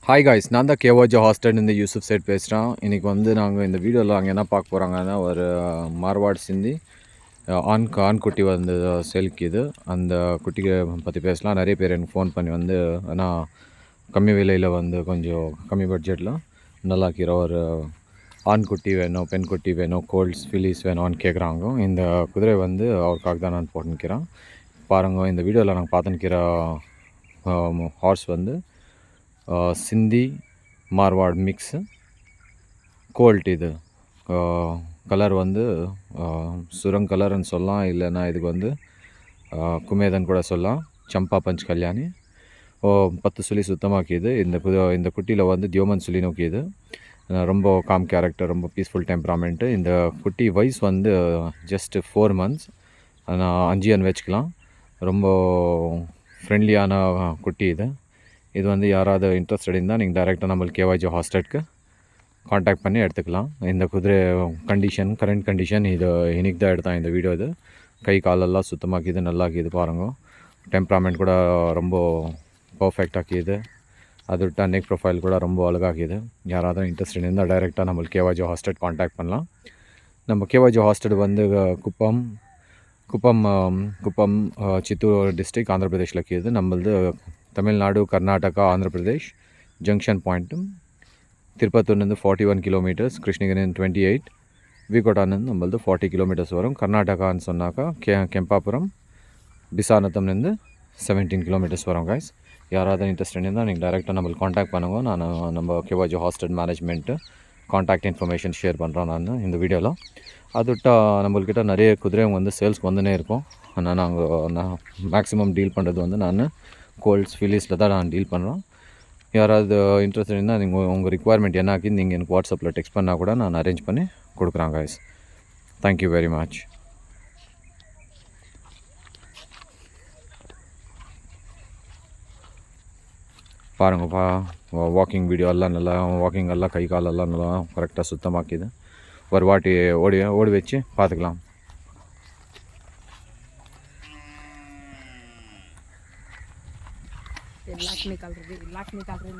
Hi guys, நான் தான் கேஓஜி hostel இந்த யூசுப் சைட் பேசுகிறேன். இன்றைக்கி வந்து நாங்கள் இந்த வீடியோவில் நாங்கள் என்ன பார்க்க போகிறாங்கன்னா, ஒரு மார்வாட் சிந்தி ஆண் குட்டி வந்து செலுக்கிது. அந்த குட்டியை பற்றி பேசலாம். நிறைய பேர் எனக்கு ஃபோன் பண்ணி வந்து ஆனால் கம்மி விலையில் வந்து கொஞ்சம் கம்மி பட்ஜெட்டில் நல்லாக்கிற ஒரு ஆண் குட்டி வேணும், பெண் குட்டி வேணும், கோல்ட்ஸ் ஃபிலிஸ் வேணும்னு கேட்குறாங்க. இந்த குதிரை வந்து அவருக்காக தான் நான் போட்டுக்கிறேன். பாருங்கள், இந்த வீடியோவில் நாங்கள் பார்த்துக்கிற ஹார்ஸ் வந்து சிந்தி மார்வாட் மிக்ஸு கோல்ட். இது கலர் வந்து சுரங் கலர்னு சொல்லலாம், இல்லைன்னா இதுக்கு வந்து குமேதன் கூட சொல்லலாம். சம்பா பஞ்ச் கல்யாணி 10 சுழி சுத்தமாக்கிது. இந்த குட்டியில் வந்து தியோமன் சுழி நோக்கியது. ரொம்ப காம் கேரக்டர், ரொம்ப பீஸ்ஃபுல் டெம்பராமெண்ட்டு. இந்த குட்டி வயசு வந்து ஜஸ்ட்டு 4 months. நான் 5 வச்சுக்கலாம். ரொம்ப ஃப்ரெண்ட்லியான குட்டி இது. இது வந்து யாராவது இன்ட்ரெஸ்டட் இருந்தால் நீங்கள் டைரெக்டாக நம்மளுக்கு கேஒய்ஜி ஹாஸ்டலுக்கு காண்டாக்ட் பண்ணி எடுத்துக்கலாம். இந்த குதிரை கரண்ட் கண்டிஷன் இது இன்றைக்கி தான் எடுத்தான் இந்த வீடியோ. இது கை காலெல்லாம் சுத்தமாக்கிது, நல்லாக்கிது. பாருங்க, டெம்பராமெண்ட் கூட ரொம்ப பர்ஃபெக்டாக்கிது. அது விட்டால் நெக் ப்ரொஃபைல் கூட ரொம்ப அழகாக்கிது. யாராவது இன்ட்ரெஸ்டட் இருந்தால் டைரெக்டாக நம்மளுக்கு கேஒய்ஜி ஹாஸ்டல் காண்டாக்ட் பண்ணலாம். நம்ம கேஒய்ஜி ஹாஸ்டல் வந்து குப்பம் சித்தூர் டிஸ்ட்ரிக் ஆந்திர பிரதேஷில் இருக்குது. நம்மளது தமிழ்நாடு, கர்நாடகா, ஆந்திர பிரதேஷ் ஜங்ஷன் பாயிண்ட்டு. திருப்பத்தூர்லேருந்து 41 kilometers, கிருஷ்ணகிரிலேருந்து 28, விகோட்டாலேருந்து நம்மளது 40 kilometers வரும். கர்நாடகான்னு சொன்னாக்கா கெம்பாபுரம் பிசானத்தம்லேருந்து 17 kilometers வரும். கைஸ், யாராவது இன்ட்ரெஸ்ட் இருந்தால் நீங்கள் டைரெக்டாக நம்மளுக்கு காண்டாக்ட் பண்ணுங்க. நான் நம்ம KYG hostel management contact information share பண்ணுறேன் நான் இந்த வீடியோவில். அது விட்டால் நம்மள்கிட்ட நிறைய குதிரைங்க வந்து சேல்ஸ்க்கு வந்துனே இருக்கும். ஆனால் நான் மேக்ஸிமம் டீல் பண்ணுறது வந்து நான் கோல்ட்ஸ் ஃபிலிஸில் தான் நான் டீல் பண்ணுறோம். யாராவது இன்ட்ரெஸ்ட் இருந்தால் நீங்கள் உங்கள் ரிக்குவயர்மெண்ட் என்னாக்கி நீங்கள் எனக்கு வாட்ஸ்அப்பில் டெக்ஸ்ட் பண்ணால் கூட நான் அரேஞ்ச் பண்ணி கொடுக்குறேன். Guys, thank you very much. பாருங்கப்பா, வாக்கிங் வீடியோ எல்லாம் நல்லா, வாக்கிங் எல்லாம் கை காலெல்லாம் நல்லா கரெக்டாக சுத்தமாக்கிது. ஒரு வாட்டி ஓடி வச்சு பார்த்துக்கலாம். लाख निकाल रही